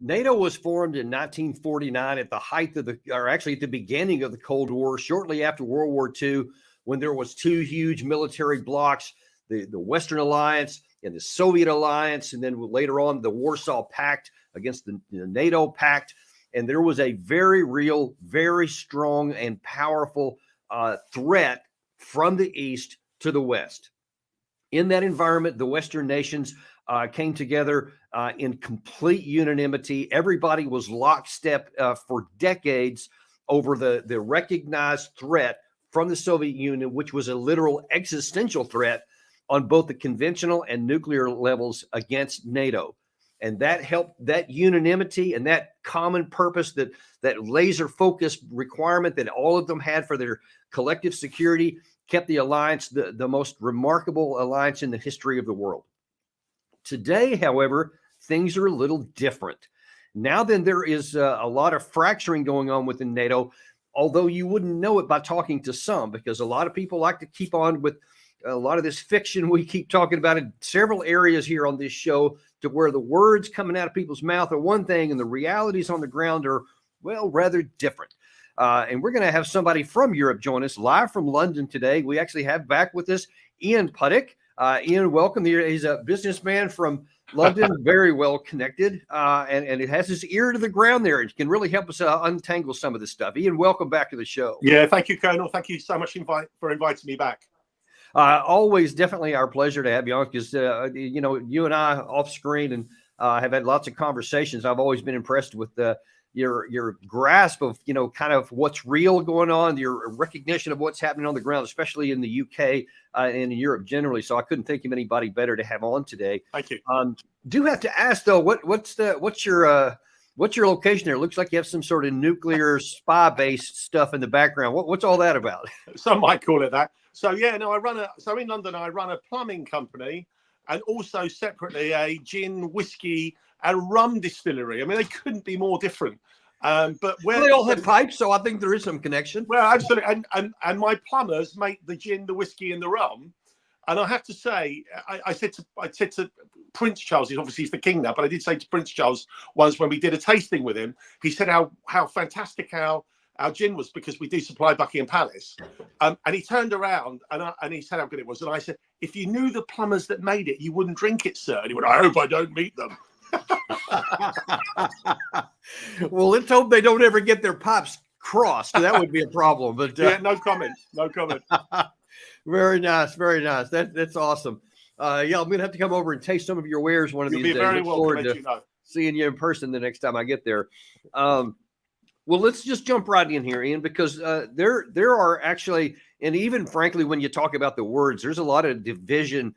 NATO was formed in 1949 at the height of or actually at the beginning of the Cold War, shortly after World War II, when there was two huge military blocs, the Western Alliance and the Soviet Alliance, and then later on the Warsaw Pact against the NATO Pact. And there was a very real, very strong and powerful threat from the East to the West. In that environment, the Western nations came together in complete unanimity. Everybody was lockstep for decades over the recognized threat from the Soviet Union, which was a literal existential threat on both the conventional and nuclear levels against NATO. And that helped, that unanimity and that common purpose, that laser focused requirement that all of them had for their collective security, kept the alliance the most remarkable alliance in the history of the world. Today, however, things are a little different. Now then, there is a lot of fracturing going on within NATO, although you wouldn't know it by talking to some, because a lot of people like to keep on with a lot of this fiction we keep talking about in several areas here on this show, to where the words coming out of people's mouth are one thing and the realities on the ground are, well, rather different. And we're going to have somebody from Europe join us live from London today. We actually have back with us Ian Puddick. Ian, welcome. He's a businessman from London, very well connected, and it has his ear to the ground there. It can really help us untangle some of this stuff. Ian, welcome back to the show. Yeah, thank you, Colonel. Thank you so much for inviting me back. Always definitely our pleasure to have you on, because, you and I off screen and have had lots of conversations. I've always been impressed with your grasp of, kind of what's real going on, your recognition of what's happening on the ground, especially in the UK and in Europe generally. So I couldn't think of anybody better to have on today. Thank you. Do have to ask though, what's your location there? It looks like you have some sort of nuclear spy based stuff in the background. What's all that about? Some might call it that. So yeah, no, in London I run a plumbing company, and also separately a gin, whiskey, and rum distillery. I mean, they couldn't be more different. But they all have pipes, so I think there is some connection. Well, absolutely. And my plumbers make the gin, the whiskey, and the rum. And I have to say, I said to Prince Charles, he's the king now, but I did say to Prince Charles once when we did a tasting with him, he said how fantastic our gin was, because we do supply Buckingham Palace. And he turned around and he said how good it was. And I said, if you knew the plumbers that made it, you wouldn't drink it, sir. And he went, I hope I don't meet them. Well, let's hope they don't ever get their pipes crossed. That would be a problem. But yeah, no comment. Very nice, very nice. That's awesome. Yeah, I'm gonna have to come over and taste some of your wares one of these days. You'll be very welcome. Seeing you in person the next time I get there. Well, let's just jump right in here, Ian, because there are actually, and even frankly, when you talk about the words, there's a lot of division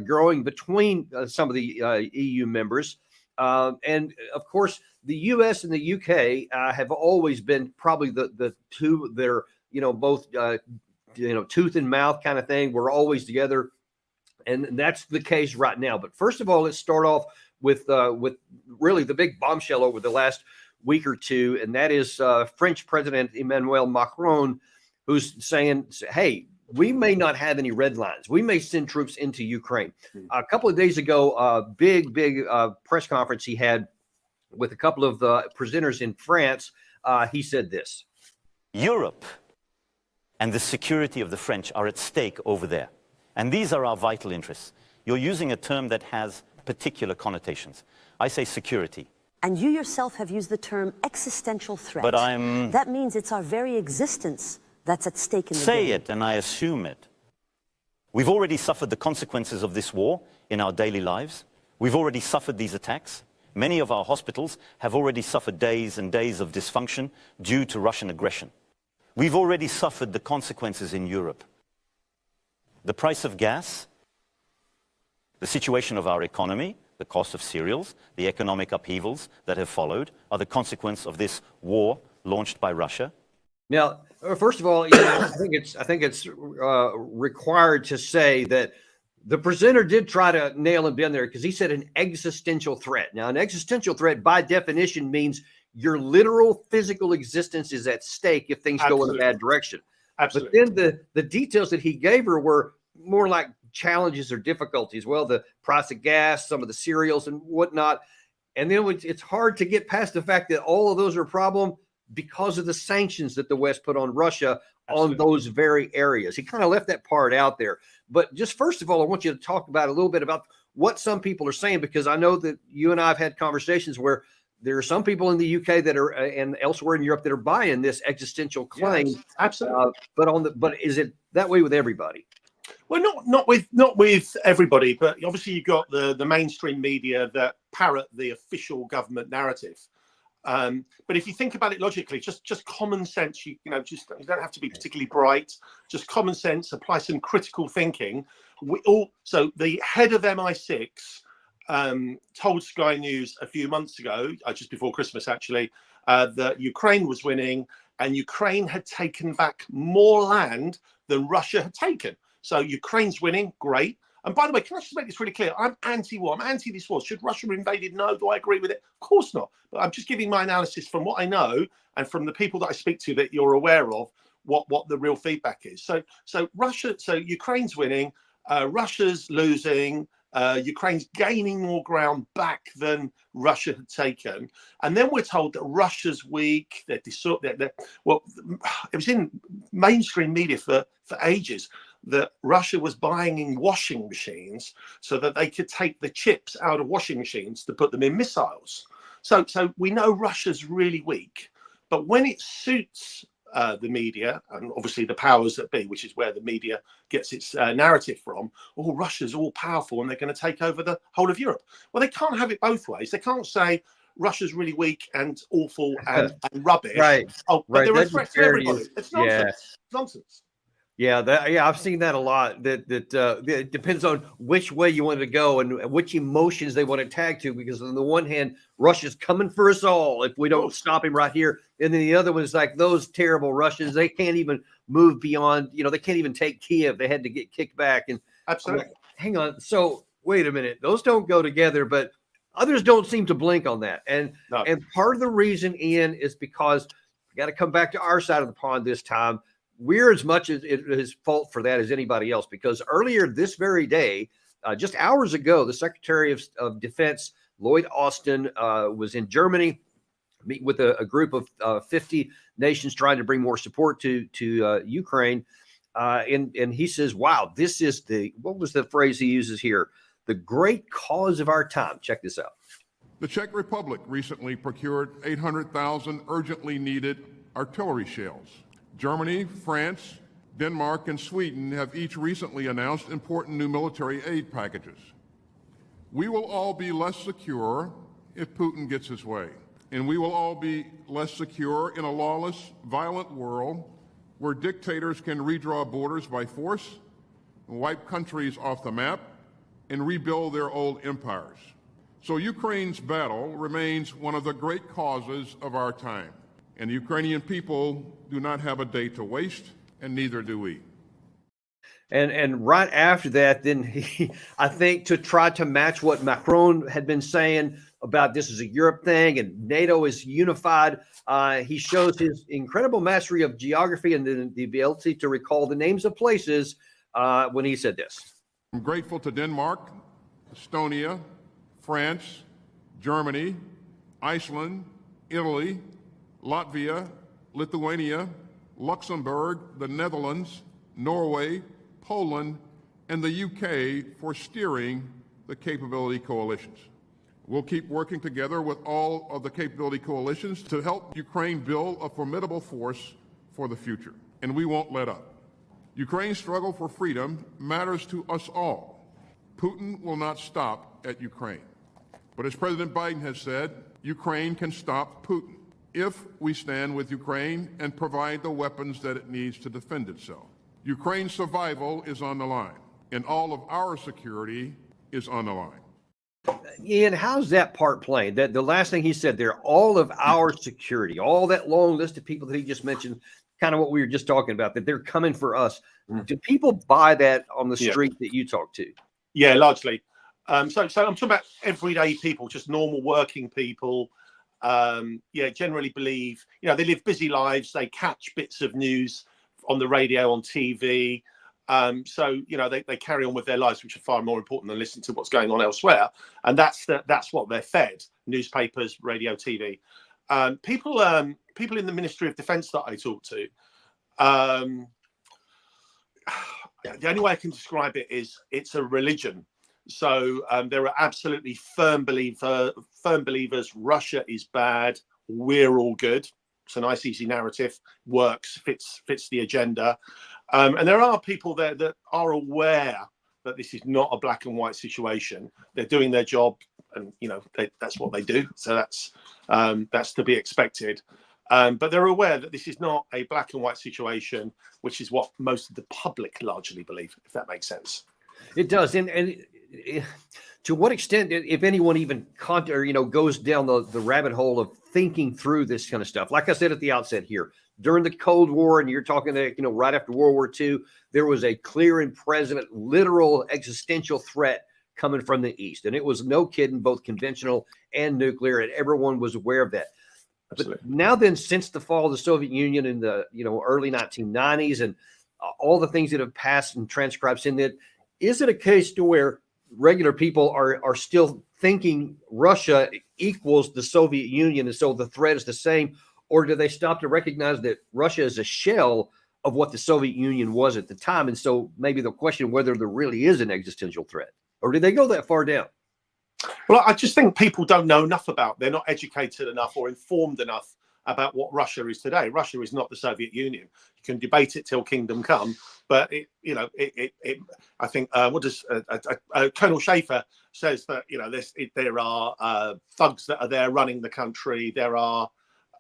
growing between some of the EU members. And of course, the US and the UK have always been probably the two that are, both, tooth and mouth kind of thing. We're always together. And that's the case right now. But first of all, let's start off with really the big bombshell over the last week or two. And that is French President Emmanuel Macron, who's saying, hey, we may not have any red lines. We may send troops into Ukraine. A couple of days ago, big press conference he had with a couple of presenters in France. He said this: Europe and the security of the French are at stake over there. And these are our vital interests. You're using a term that has particular connotations. I say security. And you yourself have used the term existential threat. But that means it's our very existence that's at stake in the Say game. it and I assume it. We've already suffered the consequences of this war in our daily lives. We've already suffered these attacks. Many of our hospitals have already suffered days and days of dysfunction due to Russian aggression. We've already suffered the consequences in Europe. The price of gas, the situation of our economy, the cost of cereals, the economic upheavals that have followed are the consequence of this war launched by Russia. Now, first of all, I think it's required to say that the presenter did try to nail him in there, because he said an existential threat. Now, an existential threat by definition means your literal physical existence is at stake if things go in a bad direction. Absolutely. But then the details that he gave her were more like challenges or difficulties. Well, the price of gas, some of the cereals and whatnot. And then it's hard to get past the fact that all of those are a problem because of the sanctions that the West put on Russia on those very areas. He kind of left that part out there. But just first of all, I want you to talk about a little bit about what some people are saying, because I know that you and I have had conversations where there are some people in the UK that are and elsewhere in Europe that are buying this existential claim. Yes, absolutely. But is it that way with everybody? Well, not with everybody, but obviously you've got the mainstream media that parrot the official government narrative. But if you think about it logically, just common sense, you don't have to be particularly bright. Just common sense, apply some critical thinking. So the head of MI6 told Sky News a few months ago, just before Christmas actually, that Ukraine was winning and Ukraine had taken back more land than Russia had taken. So Ukraine's winning, great. And by the way, can I just make this really clear? I'm anti-war. I'm anti this war. Should Russia have invaded? No. Do I agree with it? Of course not. But I'm just giving my analysis from what I know and from the people that I speak to that you're aware of what the real feedback is. So Ukraine's winning, Russia's losing, Ukraine's gaining more ground back than Russia had taken. And then we're told that Russia's weak. Well, it was in mainstream media for ages that Russia was buying in washing machines so that they could take the chips out of washing machines to put them in missiles. So we know Russia's really weak, but when it suits the media and obviously the powers that be, which is where the media gets its narrative from, Russia's all powerful and they're going to take over the whole of Europe. Well, they can't have it both ways. They can't say Russia's really weak and awful and rubbish. Right. But right. they're a threat to everybody. It's nonsense. Yeah. It's nonsense. Yeah, I've seen that a lot. That it depends on which way you want to go and which emotions they want to tag to. Because on the one hand, Russia's coming for us all if we don't stop him right here, and then the other one is like those terrible Russians. They can't even move beyond. They can't even take Kiev. They had to get kicked back. And absolutely. Hang on. So wait a minute. Those don't go together, but others don't seem to blink on that. And part of the reason, Ian, is because we got to come back to our side of the pond this time. We're as much as it is fault for that as anybody else, because earlier this very day, just hours ago, the Secretary of Defense, Lloyd Austin, was in Germany meeting with a group of 50 nations trying to bring more support to Ukraine. And he says, wow, this is what was the phrase he uses here? The great cause of our time. Check this out. The Czech Republic recently procured 800,000 urgently needed artillery shells. Germany, France, Denmark, and Sweden have each recently announced important new military aid packages. We will all be less secure if Putin gets his way, and we will all be less secure in a lawless, violent world where dictators can redraw borders by force, wipe countries off the map, and rebuild their old empires. So Ukraine's battle remains one of the great causes of our time. And the Ukrainian people do not have a day to waste, and neither do we. And right after that, then I think to try to match what Macron had been saying about this is a Europe thing and NATO is unified, he shows his incredible mastery of geography and the ability to recall the names of places when he said this. I'm grateful to Denmark, Estonia, France, Germany, Iceland, Italy, Latvia, Lithuania, Luxembourg, the Netherlands, Norway, Poland, and the UK for steering the capability coalitions. We'll keep working together with all of the capability coalitions to help Ukraine build a formidable force for the future, and we won't let up. Ukraine's struggle for freedom matters to us all. Putin will not stop at Ukraine. But as President Biden has said, Ukraine can stop Putin if we stand with Ukraine and provide the weapons that it needs to defend itself. Ukraine's survival is on the line, and all of our security is on the line. Ian, how's that part playing? That the last thing he said there, all of our security, all that long list of people that he just mentioned, kind of what we were just talking about, that they're coming for us. Do people buy that on the street that you talk to? Yeah, largely. So I'm talking about everyday people, just normal working people. Generally believe, they live busy lives. They catch bits of news on the radio, on TV. So, you know, they carry on with their lives, which are far more important than listening to what's going on elsewhere. And that's what they're fed: newspapers, radio, TV. People in the Ministry of Defence that I talk to, the only way I can describe it is it's a religion. So there are absolutely firm believers. Russia is bad. We're all good. It's a nice, easy narrative. Works, fits the agenda. And there are people there that are aware that this is not a black and white situation. They're doing their job, and you know that's what they do. So that's to be expected. But they're aware that this is not a black and white situation, which is what most of the public largely believe, if that makes sense. It does. And to what extent, if anyone even goes down the rabbit hole of thinking through this kind of stuff, like I said at the outset here, during the Cold War, and you're talking right after World War II, there was a clear and present literal existential threat coming from the East. And it was no kidding, both conventional and nuclear, and everyone was aware of that. Absolutely. But now then, since the fall of the Soviet Union in the early 1990s and all the things that have passed and transcribed in that, is it a case to where regular people are still thinking Russia equals the Soviet Union, and so the threat is the same? Or do they stop to recognize that Russia is a shell of what the Soviet Union was at the time? And so maybe they'll question whether there really is an existential threat. Or do they go that far down? Well, I just think people don't know enough they're not educated enough or informed enough about what Russia is today. Russia is not the Soviet Union. You can debate it till kingdom come, but I think Colonel Schaefer says that there are thugs that are there running the country. There are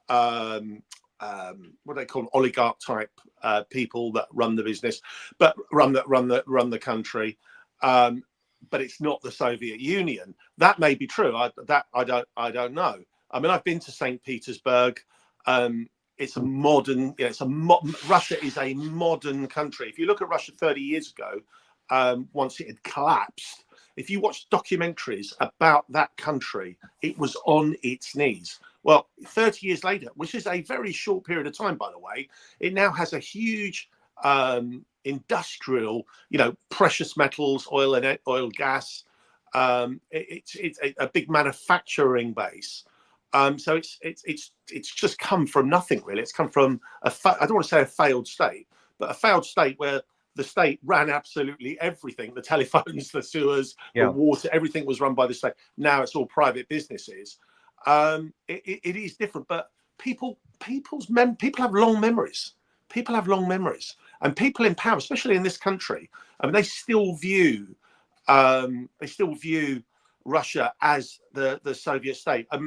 what they call oligarch type people that run the business, but run the country. But it's not the Soviet Union. That may be true. I don't know. I mean, I've been to St. Petersburg. It's a modern. Russia is a modern country. If you look at Russia 30 years ago, once it had collapsed, if you watch documentaries about that country, it was on its knees. Well, 30 years later, which is a very short period of time, by the way, it now has a huge industrial, precious metals, oil, gas. It's a big manufacturing base. So it's just come from nothing, really. It's come from I don't want to say a failed state, but a failed state where the state ran absolutely everything: the telephones, the sewers, the water, everything was run by the state. Now it's all private businesses. It is different, but people have long memories. People have long memories, and people in power, especially in this country, I mean, they still view Russia as the Soviet state. I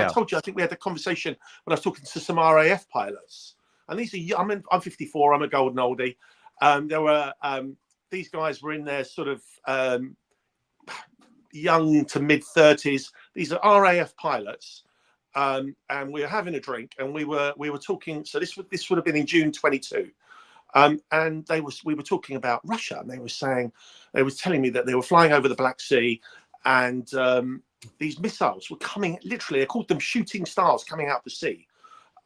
told you? I think we had a conversation when I was talking to some RAF pilots, and these are. I'm 54. I'm a golden oldie. There were these guys were in their sort of young to mid 30s. These are RAF pilots. And we were having a drink, and we were talking. So this would have been in June 22, and we were talking about Russia, and they were telling me that they were flying over the Black Sea, and these missiles were coming. Literally, they called them shooting stars coming out the sea,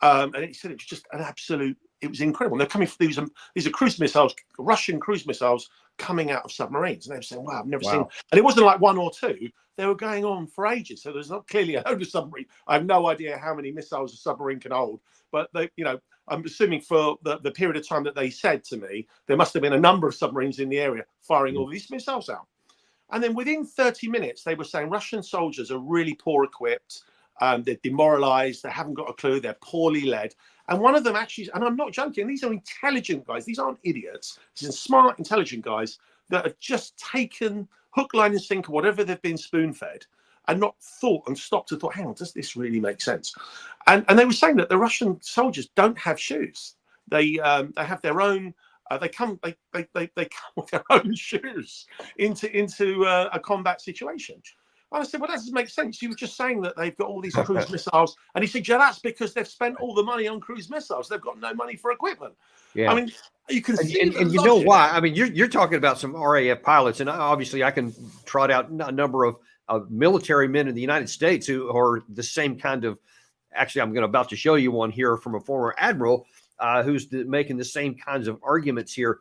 and he said it was just an absolute. It was incredible. They're coming. These are cruise missiles, Russian cruise missiles coming out of submarines, and they were saying, "Wow, I've never seen." And it wasn't like one or two. They were going on for ages. So there's not clearly a load of submarine. I have no idea how many missiles a submarine can hold, but I'm assuming for the period of time that they said to me, there must have been a number of submarines in the area firing all these missiles out. And then within 30 minutes, they were saying Russian soldiers are really poor equipped. They're demoralized. They haven't got a clue. They're poorly led. And one of them actually, and I'm not joking, these are intelligent guys. These aren't idiots. These are smart, intelligent guys that have just taken hook, line, and sinker, whatever they've been spoon-fed, and not thought and stopped and thought, hang on, does this really make sense? And they were saying that the Russian soldiers don't have shoes. They have their own. They come with their own shoes into a combat situation. And I said, well, that doesn't make sense. You were just saying that they've got all these cruise missiles. And he said, yeah, that's because they've spent all the money on cruise missiles. They've got no money for equipment. Yeah. I mean, you can see and you know why? I mean, you're talking about some RAF pilots, and obviously I can trot out a number of military men in the United States who are the same kind of. Actually, I'm about to show you one here from a former admiral who's making the same kinds of arguments here.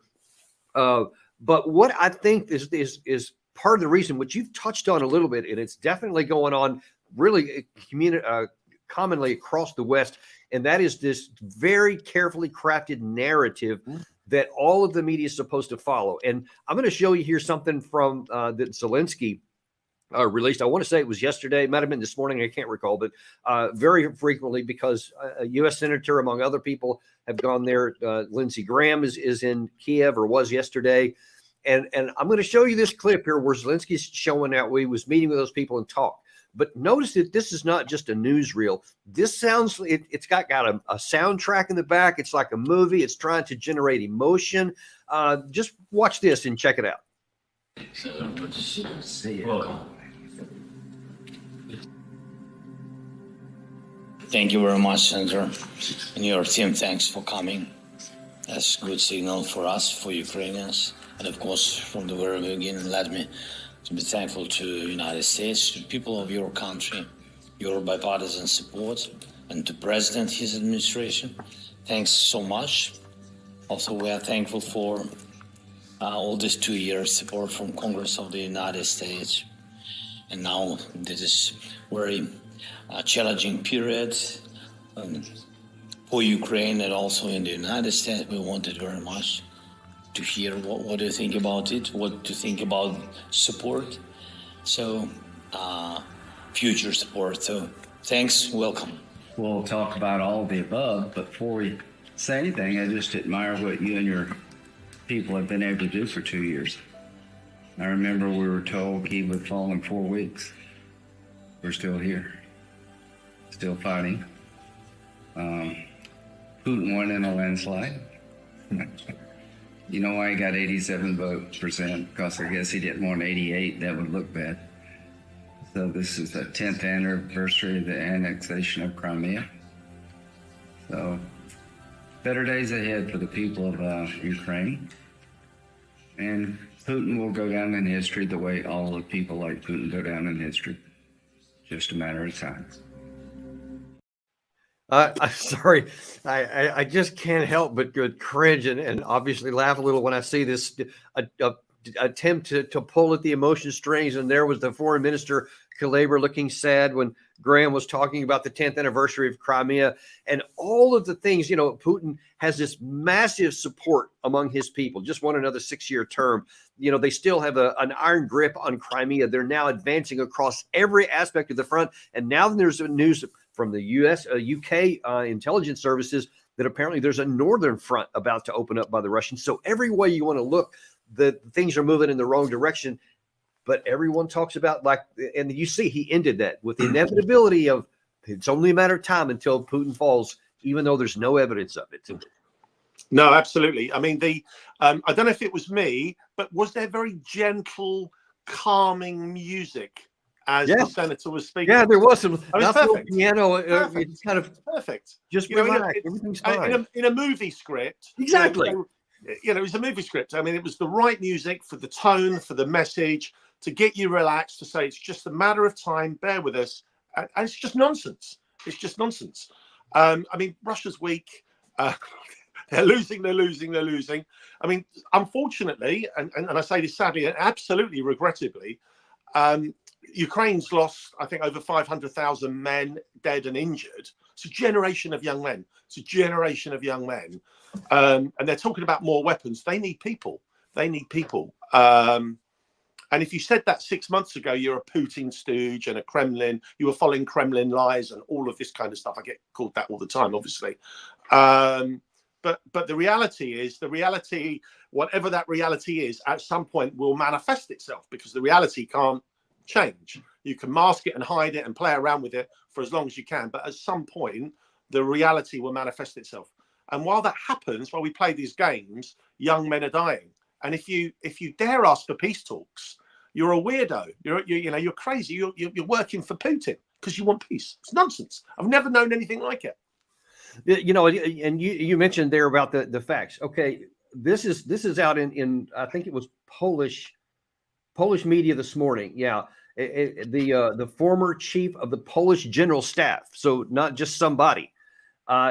But what I think is part of the reason, which you've touched on a little bit, and it's definitely going on really commonly across the West, and that is this very carefully crafted narrative that all of the media is supposed to follow. And I'm going to show you here something from that Zelensky released. I want to say it was yesterday, it might have been this morning, I can't recall, but very frequently, because a U.S. senator, among other people, have gone there. Lindsey Graham is in Kiev, or was yesterday. And I'm going to show you this clip here where Zelensky's showing out he was meeting with those people and talked. But notice that this is not just a newsreel. This sounds, it's got a soundtrack in the back. It's like a movie. It's trying to generate emotion. Just watch this and check it out. Thank you very much, Senator, and your team. Thanks for coming. That's a good signal for us, for Ukrainians. And of course, from the very beginning, let me to be thankful to the United States, to the people of your country, your bipartisan support, and to President, his administration. Thanks so much. Also, we are thankful for all these 2 years support from Congress of the United States. And now this is very challenging period for Ukraine and also in the United States. We wanted very much to hear what do you think about it, what do you think about support, so future support. So thanks, welcome. We'll talk about all of the above, but before we say anything, I just admire what you and your people have been able to do for 2 years. I remember we were told he would fall in 4 weeks. We're still here, still fighting. Putin won in a landslide. You know why he got 87%? Because I guess he didn't want 88. That would look bad. So this is the 10th anniversary of the annexation of Crimea. So better days ahead for the people of Ukraine. And Putin will go down in history the way all the people like Putin go down in history. Just a matter of time. I'm sorry. I just can't help but cringe and obviously laugh a little when I see this attempt to pull at the emotion strings. And there was the foreign minister, Kuleba, looking sad when Graham was talking about the 10th anniversary of Crimea and all of the things. You know, Putin has this massive support among his people, just won another 6-year term. You know, they still have an iron grip on Crimea. They're now advancing across every aspect of the front. And now there's news from the UK intelligence services that apparently there's a northern front about to open up by the Russians. So every way you want to look, the things are moving in the wrong direction. But everyone talks about, like, and you see he ended that with the inevitability of it's only a matter of time until Putin falls, even though there's no evidence of it. No, absolutely. I mean, I don't know if it was me, but was there very gentle, calming music as the senator was speaking? Yeah, there was some perfect. piano. It's kind of perfect. Just relax. Everything's fine. In a movie script. Exactly. You know, it was a movie script. I mean, it was the right music for the tone, for the message, to get you relaxed, to say it's just a matter of time, bear with us. And it's just nonsense. It's just nonsense. I mean, Russia's weak. They're losing. I mean, unfortunately, and I say this sadly and absolutely regrettably, Ukraine's lost, I think, over 500,000 men dead and injured. It's a generation of young men. And they're talking about more weapons. They need people. And if you said that 6 months ago, you're a Putin stooge and a Kremlin, you were following Kremlin lies and all of this kind of stuff. I get called that all the time, obviously. But the reality is, whatever that reality is, at some point will manifest itself, because the reality can't change. You can mask it and hide it and play around with it for as long as you can, but at some point the reality will manifest itself. And while that happens, while we play these games, young men are dying. And if you dare ask for peace talks, you're a weirdo. You're crazy. You're working for Putin because you want peace. It's nonsense. I've never known anything like it. You know, and you mentioned there about the facts. Okay, this is out in I think it was Polish media this morning. Yeah, the former chief of the Polish general staff, so not just somebody,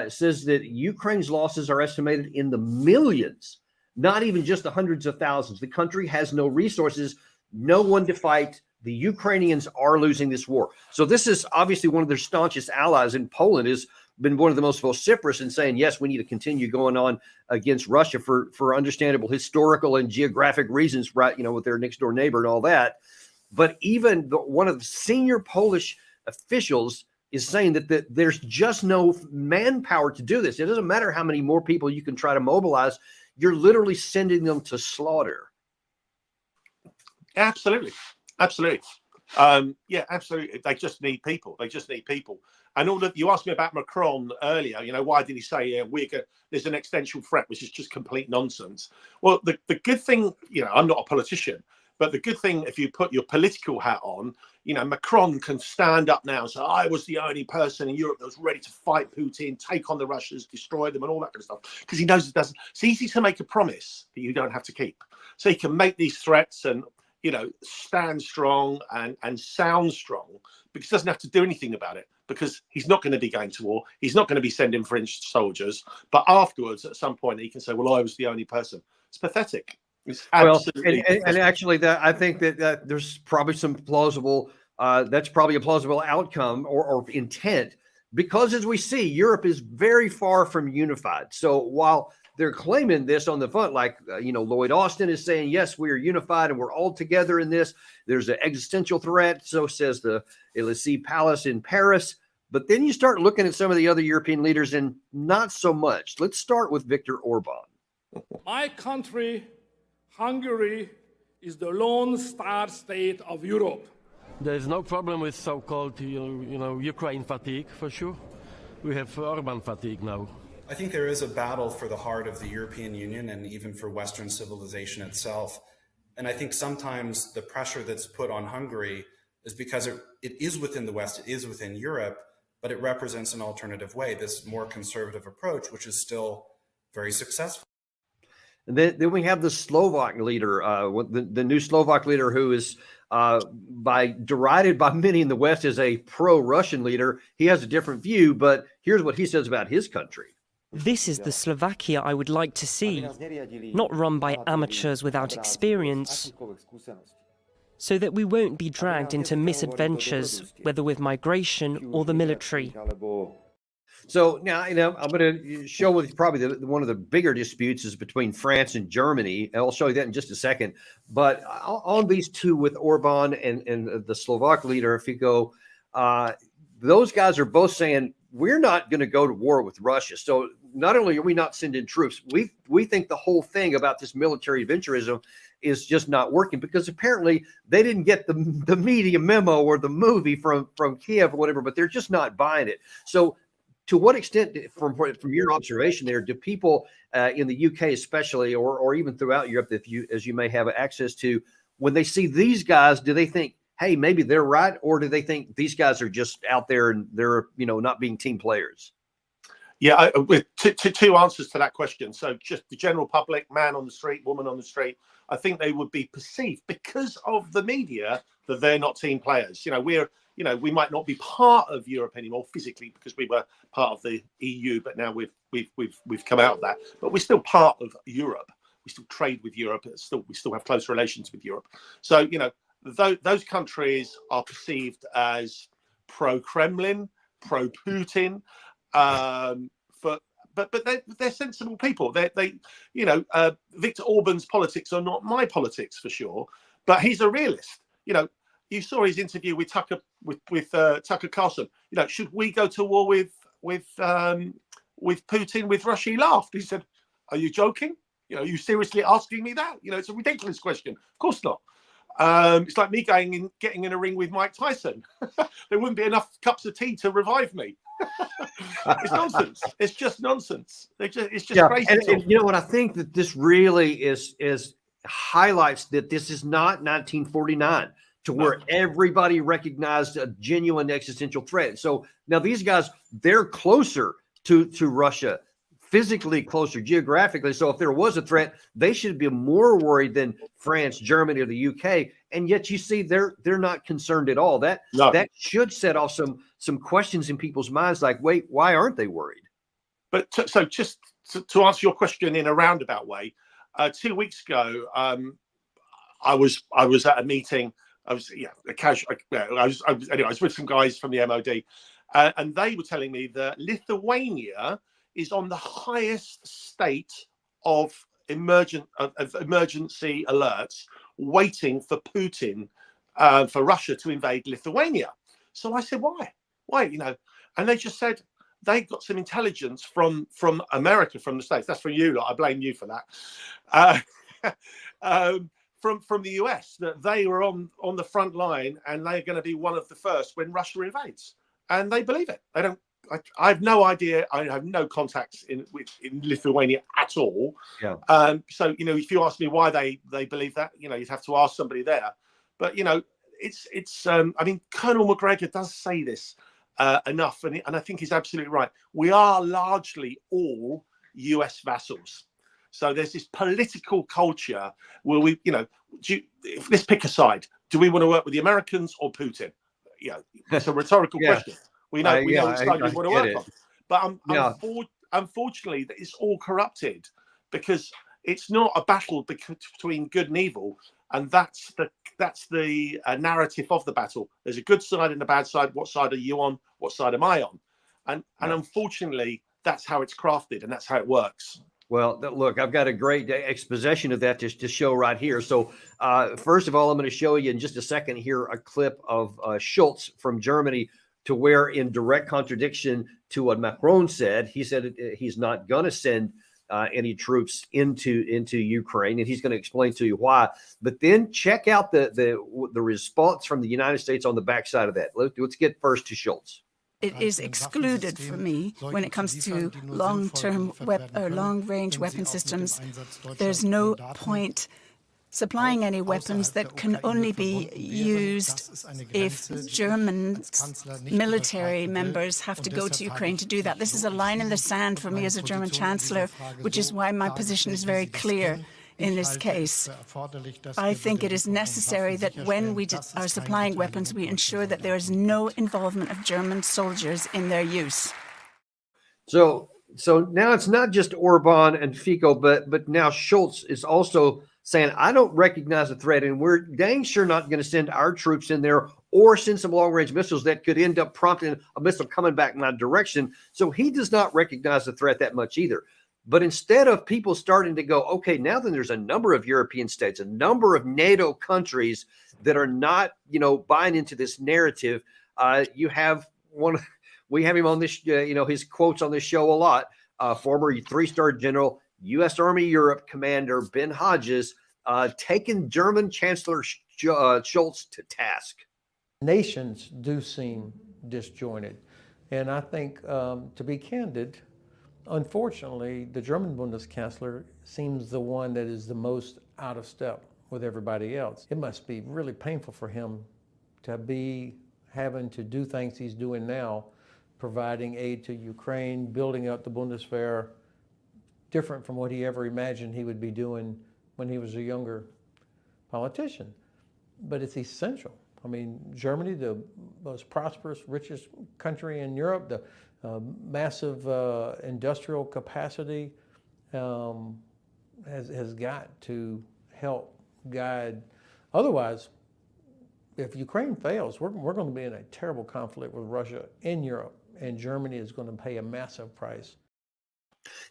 says that Ukraine's losses are estimated in the millions. not even just the hundreds of thousands. The country has no resources, no one to fight. The Ukrainians are losing this war. So this is obviously one of their staunchest allies, and Poland has been one of the most vociferous in saying, yes, we need to continue going on against Russia for understandable historical and geographic reasons, right? You know, with their next door neighbor and all that. But even one of the senior Polish officials is saying that there's just no manpower to do this. It doesn't matter how many more people you can try to mobilize. You're literally sending them to slaughter. Absolutely. Absolutely. Yeah, absolutely. They just need people. They just need people. And all that you asked me about Macron earlier, you know, why did he say there's an existential threat, which is just complete nonsense? Well, the good thing, you know, I'm not a politician, but the good thing, if you put your political hat on, you know, Macron can stand up now and say, I was the only person in Europe that was ready to fight Putin, take on the Russians, destroy them and all that kind of stuff. Because he knows it doesn't. It's easy to make a promise that you don't have to keep. So he can make these threats and, you know, stand strong and sound strong, because he doesn't have to do anything about it, because he's not going to be going to war. He's not going to be sending French soldiers. But afterwards, at some point, he can say, well, I was the only person. It's pathetic. It's absolutely pathetic. And actually, I think that there's probably some plausible, that's probably a plausible outcome or intent, because as we see, Europe is very far from unified. So while they're claiming this on the front, like, you know, Lloyd Austin is saying, yes, we are unified and we're all together in this. There's an existential threat. So says the Élysée Palace in Paris. But then you start looking at some of the other European leaders and not so much. Let's start with Viktor Orban. My country, Hungary, is the lone star state of Europe. There's no problem with so-called, Ukraine fatigue, for sure. We have Orban fatigue now. I think there is a battle for the heart of the European Union and even for Western civilization itself. And I think sometimes the pressure that's put on Hungary is because it is within the West, it is within Europe, but it represents an alternative way, this more conservative approach, which is still very successful. And then we have the Slovak leader, the new Slovak leader, who is derided by many in the West as a pro-Russian leader. He has a different view, but here's what he says about his country. This is the Slovakia I would like to see, not run by amateurs without experience, so that we won't be dragged into misadventures, whether with migration or the military. So now, you know, I'm going to show with probably one of the bigger disputes is between France and Germany. And I'll show you that in just a second. But on these two with Orban and the Slovak leader, if you go, those guys are both saying, we're not going to go to war with Russia. So not only are we not sending troops, we think the whole thing about this military adventurism is just not working, because apparently they didn't get the media memo or the movie from Kiev or whatever, but they're just not buying it. So to what extent, from your observation there, do people in the UK especially, or even throughout Europe, as you may have access to, when they see these guys, do they think, hey, maybe they're right, or do they think these guys are just out there and they're, you know, not being team players? Yeah, with two answers to that question. So just the general public, man on the street, woman on the street, I think they would be perceived, because of the media, that they're not team players. You know, we might not be part of Europe anymore physically, because we were part of the EU, but now we've come out of that. But we're still part of Europe. We still trade with Europe. We still have close relations with Europe. So, you know, those countries are perceived as pro-Kremlin, pro-Putin, but they're sensible people. They Viktor Orban's politics are not my politics for sure, but he's a realist. You know, you saw his interview with Tucker Carlson. You know, should we go to war with Putin, with Russia? He laughed. He said, "Are you joking? You know, are you seriously asking me that? You know, it's a ridiculous question. Of course not." It's like me getting in a ring with Mike Tyson. There wouldn't be enough cups of tea to revive me. It's nonsense. It's just nonsense. It's just crazy. And you know what? I think that this really is highlights that this is not 1949, to where everybody recognized a genuine existential threat. So now these guys, they're closer to Russia, physically closer, geographically. So if there was a threat, they should be more worried than France, Germany, or the UK. And yet you see they're not concerned at all. That should set off some questions in people's minds, like, wait, why aren't they worried? But so just to answer your question in a roundabout way, 2 weeks ago, I was at a meeting. I was anyway. I was with some guys from the MOD, and they were telling me that Lithuania is on the highest state of emergency alerts, waiting for Putin, for Russia to invade Lithuania. So I said, why? And they just said they got some intelligence from America, from the States. That's from you lot. I blame you for that. From the US, that they were on the front line and they're going to be one of the first when Russia invades, and they believe it. They don't. I have no idea. I have no contacts in Lithuania at all. Yeah. So if you ask me why they believe that, you'd have to ask somebody there. But it's. I mean, Colonel McGregor does say this enough, and I think he's absolutely right. We are largely all US vassals. So there's this political culture where we, let's pick a side. Do we want to work with the Americans or Putin? It's a rhetorical question. We know which side we want to work on. But unfortunately, it's all corrupted because it's not a battle between good and evil, and that's the narrative of the battle. There's a good side and a bad side. What side are you on? What side am I on? And unfortunately, that's how it's crafted, and that's how it works. Well, look, I've got a great exposition of that to show right here. So first of all, I'm going to show you in just a second here a clip of Schultz from Germany, to where, in direct contradiction to what Macron said, he said he's not going to send any troops into Ukraine, and he's going to explain to you why. But then check out the response from the United States on the backside of that. Let's get first to Schultz. It is excluded for me when it comes to long-range weapon systems. There's no point supplying any weapons that can only be used if German military members have to go to Ukraine to do that. This is a line in the sand for me as a German chancellor, which is why my position is very clear in this case. I think it is necessary that when we are supplying weapons, we ensure that there is no involvement of German soldiers in their use. So now it's not just Orban and Fico, but now Schultz is also saying, I don't recognize a threat, and we're dang sure not going to send our troops in there or send some long-range missiles that could end up prompting a missile coming back in my direction. So he does not recognize the threat that much either. But instead of people starting to go, okay, now then there's a number of European states, a number of NATO countries that are not, buying into this narrative. We have him on this, his quotes on this show a lot. Former 3-star general, U.S. Army Europe Commander Ben Hodges, taking German Chancellor Schultz to task. Nations do seem disjointed. And I think, to be candid, unfortunately, the German Bundeskanzler seems the one that is the most out of step with everybody else. It must be really painful for him to be having to do things he's doing now, providing aid to Ukraine, building up the Bundeswehr, different from what he ever imagined he would be doing when he was a younger politician. But it's essential. I mean, Germany, the most prosperous, richest country in Europe, the massive industrial capacity, has got to help guide. Otherwise, if Ukraine fails, we're going to be in a terrible conflict with Russia in Europe, and Germany is going to pay a massive price.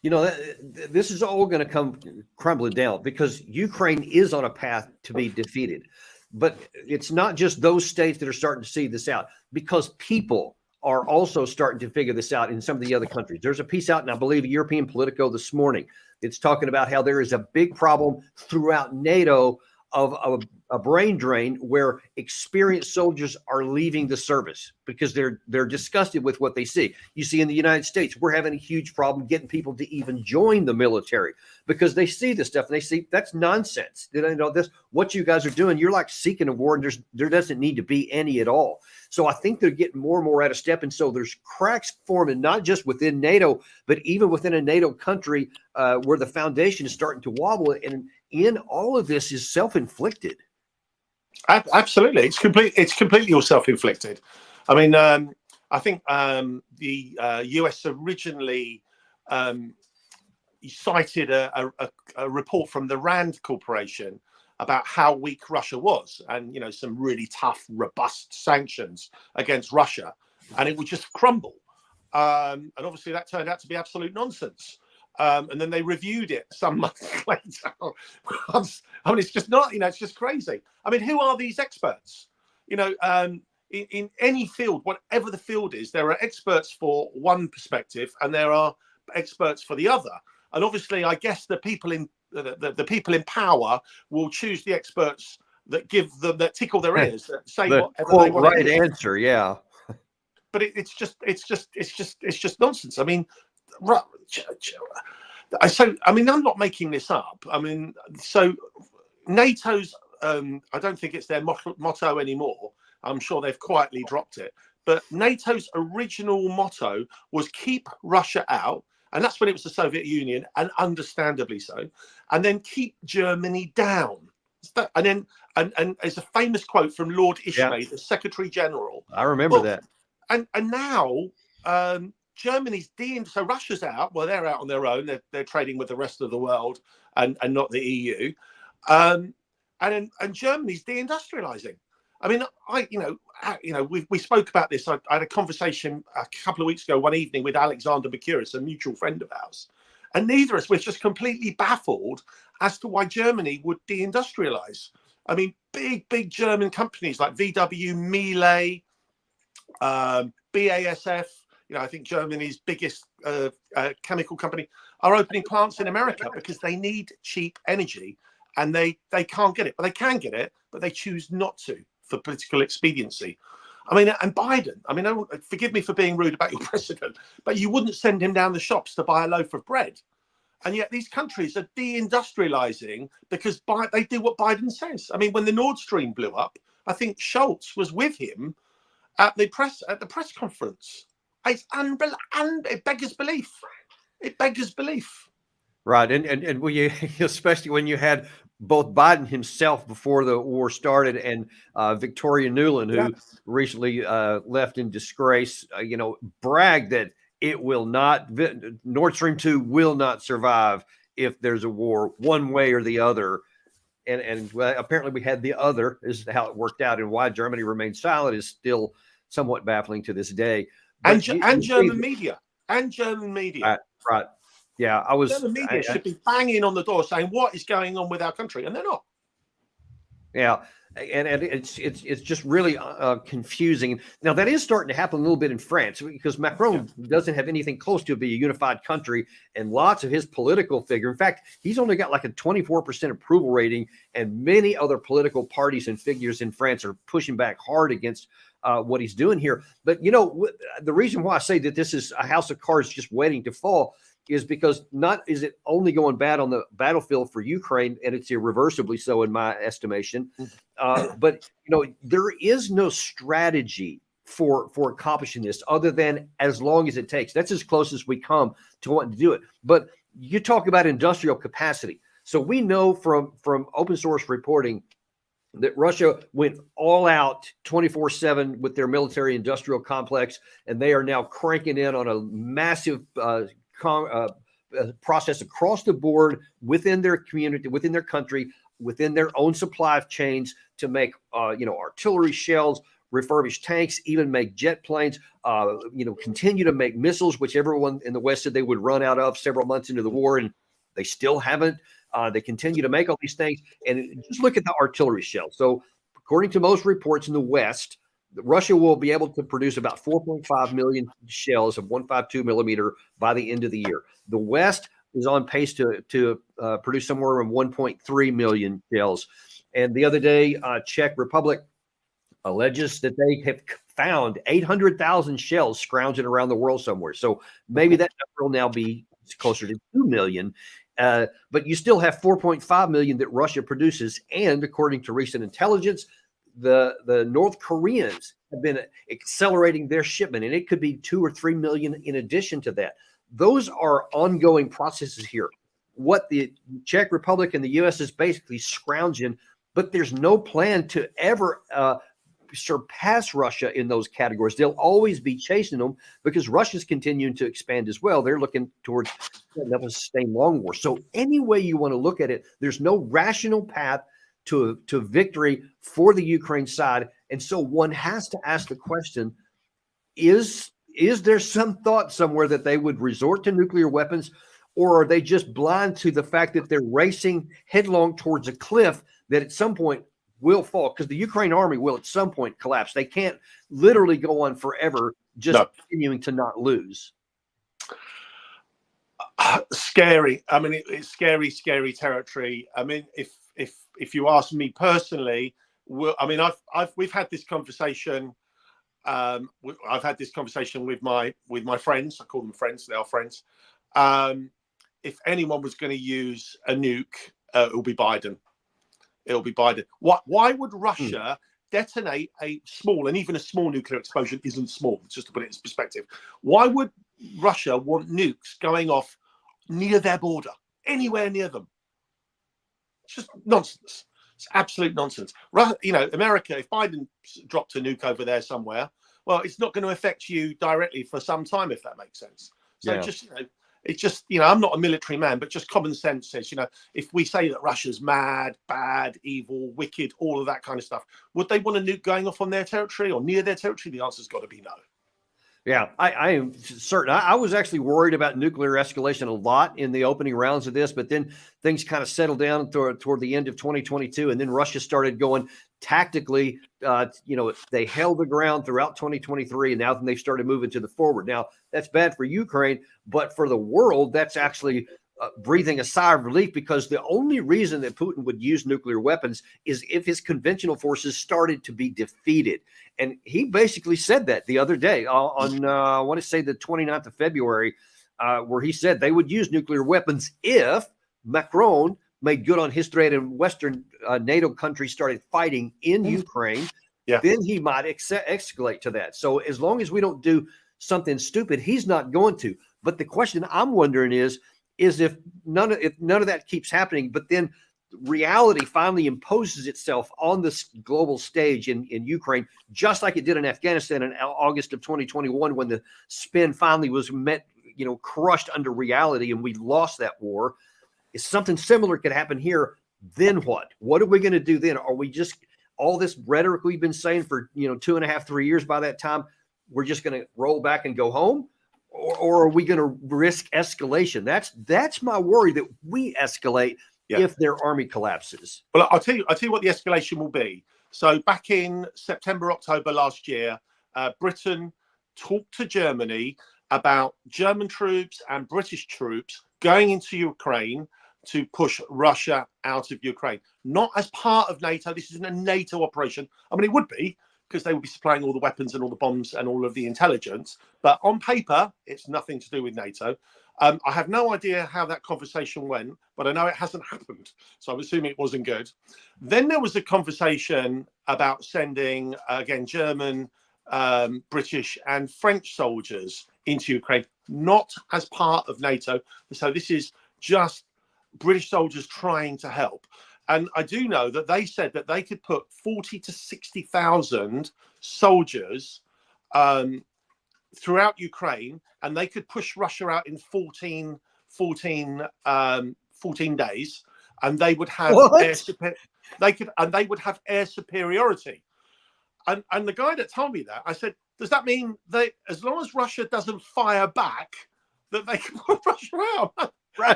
This is all going to come crumbling down because Ukraine is on a path to be defeated. But it's not just those states that are starting to see this out, because people are also starting to figure this out in some of the other countries. There's a piece out, and I believe European Politico this morning. It's talking about how there is a big problem throughout NATO of a brain drain where experienced soldiers are leaving the service because they're disgusted with what they see. You see, in the United States, we're having a huge problem getting people to even join the military because they see this stuff and they see that's nonsense. This what you guys are doing, you're like seeking a war, and there doesn't need to be any at all. So I think they're getting more and more out of step, and so there's cracks forming not just within NATO, but even within a NATO country where the foundation is starting to wobble, and in all of this is self-inflicted. Absolutely, it's completely all self-inflicted. I mean, I think the US originally cited a report from the Rand Corporation about how weak Russia was, and some really tough, robust sanctions against Russia, and it would just crumble. And obviously, that turned out to be absolute nonsense. And then they reviewed it some months later. I mean, it's just not, it's just crazy. I mean, who are these experts? In any field, whatever the field is, there are experts for one perspective, and there are experts for the other. And obviously, I guess the people in the people in power will choose the experts that that tickle their ears, that say the whatever quote they want right to hear. answer. Yeah. But it's just nonsense. I mean, I'm not making this up. I mean, so NATO's I don't think it's their motto anymore. I'm sure they've quietly dropped it. But NATO's original motto was keep Russia out, and that's when it was the Soviet Union, and understandably so, and then keep Germany down. And then and there's a famous quote from Lord Ishmael, the Secretary General. I remember that. And now Germany's so Russia's out. Well, they're out on their own. They're trading with the rest of the world and not the EU. And Germany's deindustrializing. I mean, we spoke about this. I had a conversation a couple of weeks ago, one evening, with Alexander Mercuris, a mutual friend of ours, and neither of us were just completely baffled as to why Germany would deindustrialize. I mean, big German companies like VW, Miele, BASF. I think Germany's biggest chemical company are opening plants in America because they need cheap energy, and they can't get it. But they can get it, but they choose not to for political expediency. I mean, and Biden, I mean, forgive me for being rude about your president, but you wouldn't send him down the shops to buy a loaf of bread. And yet these countries are deindustrializing because they do what Biden says. I mean, when the Nord Stream blew up, I think Schultz was with him at the press conference. It's it beggars belief. It beggars belief. Right, and when you, especially when you had both Biden himself before the war started and Victoria Nuland, who recently left in disgrace, bragged that it will not, Nord Stream 2 will not survive if there's a war one way or the other. And apparently we had the other, is how it worked out, and why Germany remained silent is still somewhat baffling to this day. But German media. Right. Yeah, German media should be banging on the door saying what is going on with our country, and they're not. Yeah, and it's just really confusing. Now that is starting to happen a little bit in France, because Macron doesn't have anything close to be a unified country, and lots of his political figure. In fact, he's only got like a 24% approval rating, and many other political parties and figures in France are pushing back hard against what he's doing here. But the reason why I say that this is a house of cards just waiting to fall is because not is it only going bad on the battlefield for Ukraine, and it's irreversibly so in my estimation, but there is no strategy for accomplishing this other than as long as it takes. That's as close as we come to wanting to do it. But you talk about industrial capacity. So we know from open source reporting that Russia went all out 24/7 with their military industrial complex, and they are now cranking in on a massive process across the board within their community, within their country, within their own supply chains to make artillery shells, refurbish tanks, even make jet planes, continue to make missiles, which everyone in the West said they would run out of several months into the war, and they still haven't. They continue to make all these things, and just look at the artillery shells. So according to most reports in the West, Russia will be able to produce about 4.5 million shells of 152 millimeter by the end of the year. The West is on pace to produce somewhere around 1.3 million shells. And the other day, Czech Republic alleges that they have found 800,000 shells scrounging around the world somewhere. So maybe that number will now be closer to 2 million. But you still have 4.5 million that Russia produces. And according to recent intelligence, the North Koreans have been accelerating their shipment, and it could be 2 or 3 million in addition to that. Those are ongoing processes here. What the Czech Republic and the U.S. is basically scrounging, but there's no plan to ever surpass Russia in those categories. They'll always be chasing them because Russia's continuing to expand as well. They're looking towards setting up a sustained long war. So any way you want to look at it, there's no rational path to victory for the Ukraine side. And so one has to ask the question, is there some thought somewhere that they would resort to nuclear weapons, or are they just blind to the fact that they're racing headlong towards a cliff that at some point will fall? Because the Ukraine army will at some point collapse. They can't literally go on forever just continuing to not lose. Scary. I mean, it's scary territory. I mean, if you ask me personally, we've had this conversation. I've had this conversation with my friends. I call them friends. They are friends. If anyone was going to use a nuke, it'll be Biden. It'll be Biden. Why would Russia detonate a small, and even a small nuclear explosion isn't small, just to put it in perspective. Why would Russia want nukes going off near their border, anywhere near them? It's just nonsense. It's absolute nonsense. You know, America, if Biden dropped a nuke over there somewhere, well, it's not going to affect you directly for some time, if that makes sense. So just, you know, it's just, you know, I'm not a military man, but just common sense says, you know, if we say that Russia's mad, bad, evil, wicked, all of that kind of stuff, would they want a nuke going off on their territory or near their territory? The answer's got to be no. Yeah, I am certain. I was actually worried about nuclear escalation a lot in the opening rounds of this, but then things kind of settled down toward the end of 2022, and then Russia started going tactically. You know, they held the ground throughout 2023, and now then they started moving to the forward. Now, that's bad for Ukraine, but for the world, that's actually breathing a sigh of relief, because the only reason that Putin would use nuclear weapons is if his conventional forces started to be defeated. And he basically said that the other day on I want to say the 29th of February, where he said they would use nuclear weapons if Macron made good on his threat and Western NATO countries started fighting in Ukraine. Then he might escalate to that. So as long as we don't do something stupid, he's not going to. But the question I'm wondering is if none of that keeps happening, but then reality finally imposes itself on this global stage in Ukraine, just like it did in Afghanistan in August of 2021, when the spin finally was met, you know, crushed under reality, and we lost that war. If something similar could happen here, then what? What are we going to do then? Are we just, all this rhetoric we've been saying for, you know, 2.5, 3 years, by that time, we're just going to roll back and go home? Or are we going to risk escalation? That's my worry, that we escalate if their army collapses. Well, I'll tell you what the escalation will be. So back in September, October last year, Britain talked to Germany about German troops and British troops going into Ukraine to push Russia out of Ukraine, not as part of NATO. This isn't a NATO operation. I mean, it would be, because they would be supplying all the weapons and all the bombs and all of the intelligence. But on paper, it's nothing to do with NATO. I have no idea how that conversation went, but I know it hasn't happened. So I'm assuming it wasn't good. Then there was a conversation about sending, again, German, British and French soldiers into Ukraine, not as part of NATO. So this is just British soldiers trying to help. And I do know that they said that they could put 40 to 60,000 soldiers throughout Ukraine, and they could push Russia out in 14 days, and they would have they would have air superiority. And the guy that told me that, I said, does that mean they, as long as Russia doesn't fire back, that they can put Russia out? Right.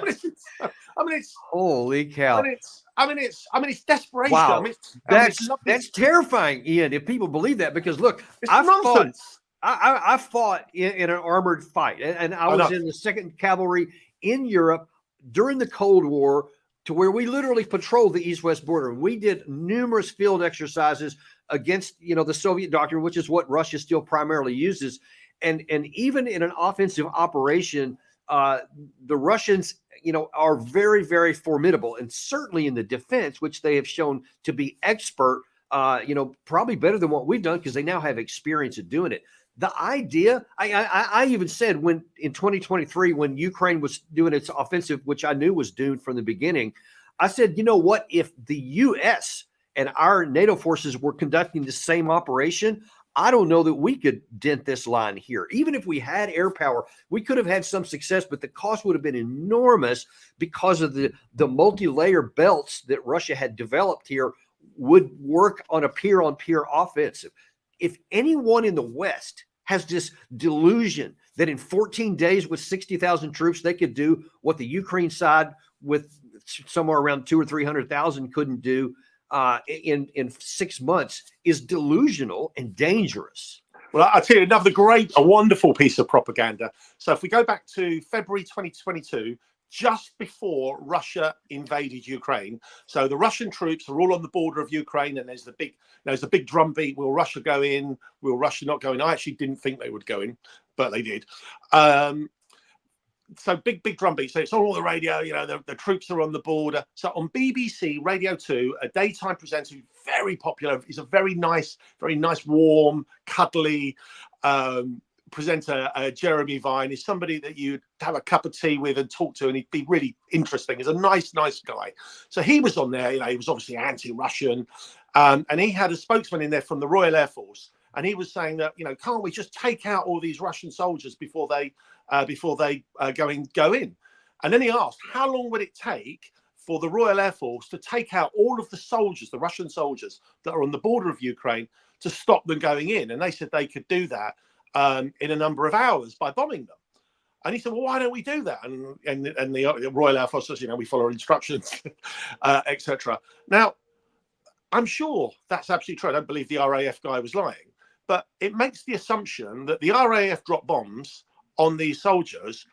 I mean, it's holy cow. I mean, it's desperation. Wow. I mean, that's terrifying, Ian, if people believe that, because look, I fought in an armored fight, and I was in the 2nd Cavalry in Europe during the Cold War, to where we literally patrolled the east-west border. We did numerous field exercises against, you know, the Soviet doctrine, which is what Russia still primarily uses. And even in an offensive operation, the Russians, you know, are very, very formidable, and certainly in the defense, which they have shown to be expert, you know, probably better than what we've done, because they now have experience of doing it. The idea, I even said, when in 2023, when Ukraine was doing its offensive, which I knew was doomed from the beginning, I said, you know what, if the U.S. and our NATO forces were conducting the same operation, I don't know that we could dent this line here. Even if we had air power, we could have had some success, but the cost would have been enormous because of the multi-layer belts that Russia had developed here would work on a peer-on-peer offensive. If anyone in the West has this delusion that in 14 days with 60,000 troops, they could do what the Ukraine side with somewhere around 200,000 or 300,000 couldn't do in 6 months, is delusional and dangerous. Well, I'll tell you a wonderful piece of propaganda. So if we go back to February 2022, just before Russia invaded Ukraine, so the Russian troops are all on the border of Ukraine, and there's the big drumbeat: will Russia go in? Will Russia not go in? I actually didn't think they would go in, but they did. So big drumbeat. So it's all on the radio. You know, the troops are on the border. So on BBC Radio 2, a daytime presenter, very popular, is a very nice, warm, cuddly presenter. Jeremy Vine is somebody that you'd have a cup of tea with and talk to, and he'd be really interesting. He's a nice guy. So he was on there. You know, he was obviously anti-Russian, and he had a spokesman in there from the Royal Air Force, and he was saying that, you know, can't we just take out all these Russian soldiers before they go in? And then he asked, how long would it take for the Royal Air Force to take out all of the soldiers, the Russian soldiers that are on the border of Ukraine, to stop them going in? And they said they could do that in a number of hours by bombing them. And he said, well, why don't we do that? And the Royal Air Force says, you know, we follow instructions, etc. Now, I'm sure that's absolutely true. I don't believe the RAF guy was lying, but it makes the assumption that the RAF dropped bombs on these soldiers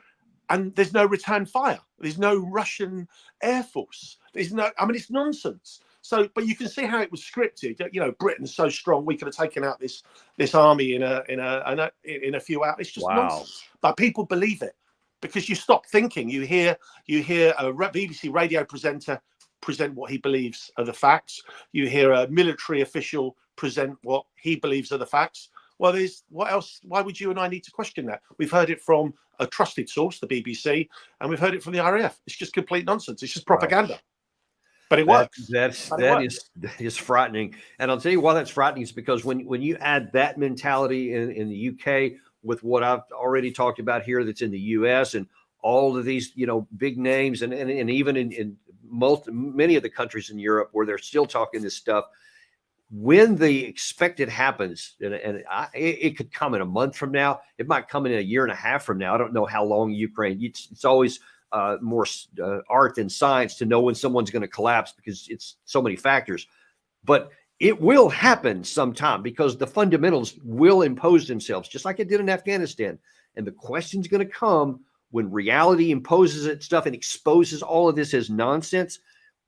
and there's no return fire. There's no Russian Air Force. It's nonsense. So, but you can see how it was scripted. You know, Britain's so strong, we could have taken out this army in a few hours. It's just nonsense. But people believe it because you stop thinking. You hear a BBC radio presenter present what he believes are the facts. You hear a military official present what he believes are the facts. Well, what else? Why would you and I need to question that? We've heard it from a trusted source, the BBC, and we've heard it from the RAF. It's just complete nonsense. It's just propaganda. Right. But it works. That is frightening. And I'll tell you why that's frightening is because when you add that mentality in the UK with what I've already talked about here that's in the US and all of these, you know, big names and even in many of the countries in Europe where they're still talking this stuff, when the expected happens, it could come in a month from now, it might come in a year and a half from now. I don't know how long Ukraine, it's always more art than science to know when someone's going to collapse because it's so many factors, but it will happen sometime because the fundamentals will impose themselves just like it did in Afghanistan. And the question's going to come when reality imposes its stuff and exposes all of this as nonsense.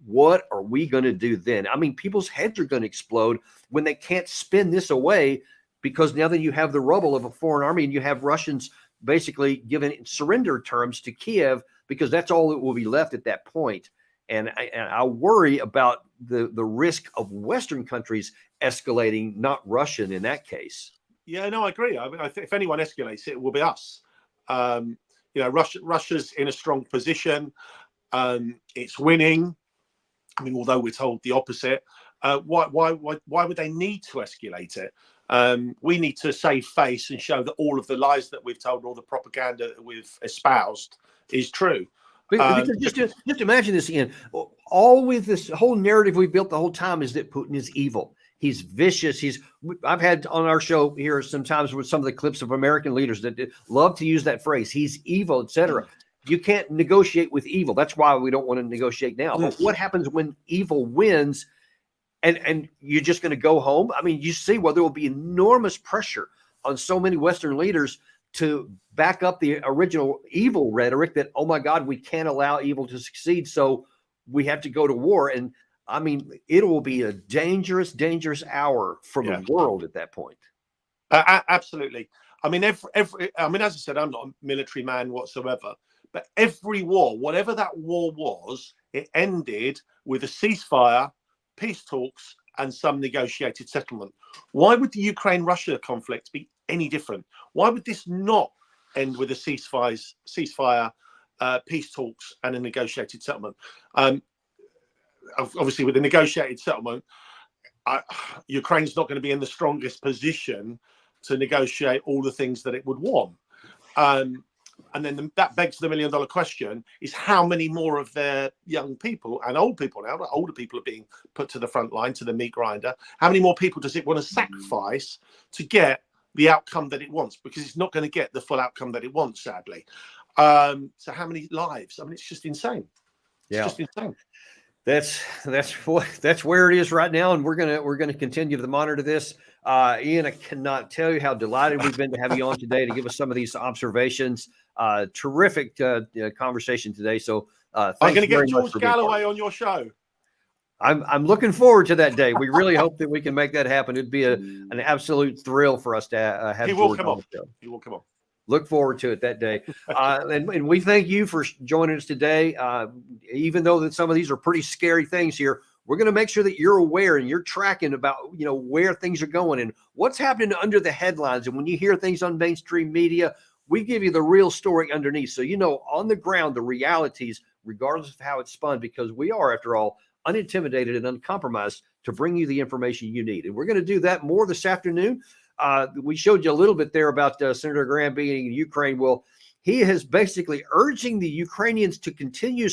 What are we going to do then? I mean, people's heads are going to explode when they can't spin this away because now that you have the rubble of a foreign army and you have Russians basically giving surrender terms to Kiev because that's all that will be left at that point. And I worry about the risk of Western countries escalating, not Russian in that case. Yeah, no, I agree. I mean, if anyone escalates, it will be us. You know, Russia's in a strong position. It's winning. I mean, although we're told the opposite, why would they need to escalate it? We need to save face and show that all of the lies that we've told, all the propaganda that we've espoused is true. Because just imagine this, Ian. All with this whole narrative we built the whole time is that Putin is evil. He's vicious. I've had on our show here sometimes with some of the clips of American leaders that love to use that phrase. He's evil, etc. You can't negotiate with evil. That's why we don't want to negotiate now. But what happens when evil wins and you're just going to go home? I mean, you see, well, there will be enormous pressure on so many Western leaders to back up the original evil rhetoric that, oh, my God, we can't allow evil to succeed. So we have to go to war. And I mean, it will be a dangerous, dangerous hour for the world at that point. Absolutely. I mean, as I said, I'm not a military man whatsoever. But every war, whatever that war was, it ended with a ceasefire, peace talks, and some negotiated settlement. Why would the Ukraine-Russia conflict be any different? Why would this not end with a ceasefire, peace talks, and a negotiated settlement? Obviously, with the negotiated settlement, Ukraine's not going to be in the strongest position to negotiate all the things that it would want. And then that begs the $1 million question: is how many more of their young people and old people, now older people, are being put to the front line, to the meat grinder? How many more people does it want to sacrifice to get the outcome that it wants? Because it's not going to get the full outcome that it wants, sadly. So how many lives? I mean, it's just insane. It's just insane. That's where it is right now, and we're gonna continue to monitor this. Ian, I cannot tell you how delighted we've been to have you on today to give us some of these observations. Terrific conversation today. So I'm going to get George Galloway on your show. I'm looking forward to that day. We really hope that we can make that happen. It'd be an absolute thrill for us to have George on the show. He will come on. Look forward to it that day. And we thank you for joining us today. Even though that some of these are pretty scary things here, we're going to make sure that you're aware and you're tracking about, where things are going and what's happening under the headlines. And when you hear things on mainstream media, we give you the real story underneath. So, on the ground, the realities, regardless of how it's spun, because we are, after all, unintimidated and uncompromised to bring you the information you need. And we're going to do that more this afternoon. We showed you a little bit there about Senator Graham being in Ukraine. Well, he is basically urging the Ukrainians to continue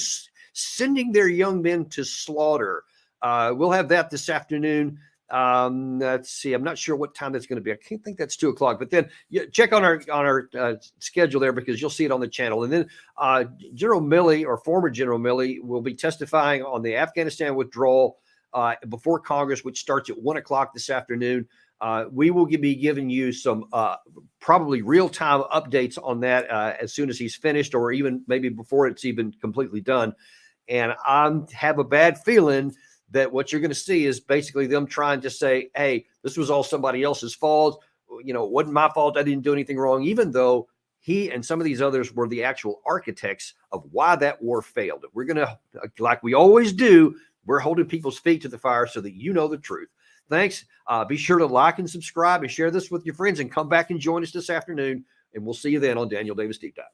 sending their young men to slaughter. We'll have that this afternoon. Let's see. I'm not sure what time that's going to be. I can't think that's 2:00. But then check on our schedule there, because you'll see it on the channel. And then General Milley, or former General Milley, will be testifying on the Afghanistan withdrawal before Congress, which starts at 1:00 this afternoon. We will be giving you some probably real-time updates on that as soon as he's finished, or even maybe before it's even completely done. And I have a bad feeling that what you're going to see is basically them trying to say, hey, this was all somebody else's fault. It wasn't my fault. I didn't do anything wrong, even though he and some of these others were the actual architects of why that war failed. We're going to, like we always do, we're holding people's feet to the fire so that you know the truth. Thanks. Be sure to like and subscribe and share this with your friends, and come back and join us this afternoon. And we'll see you then on Daniel Davis Deep Dive.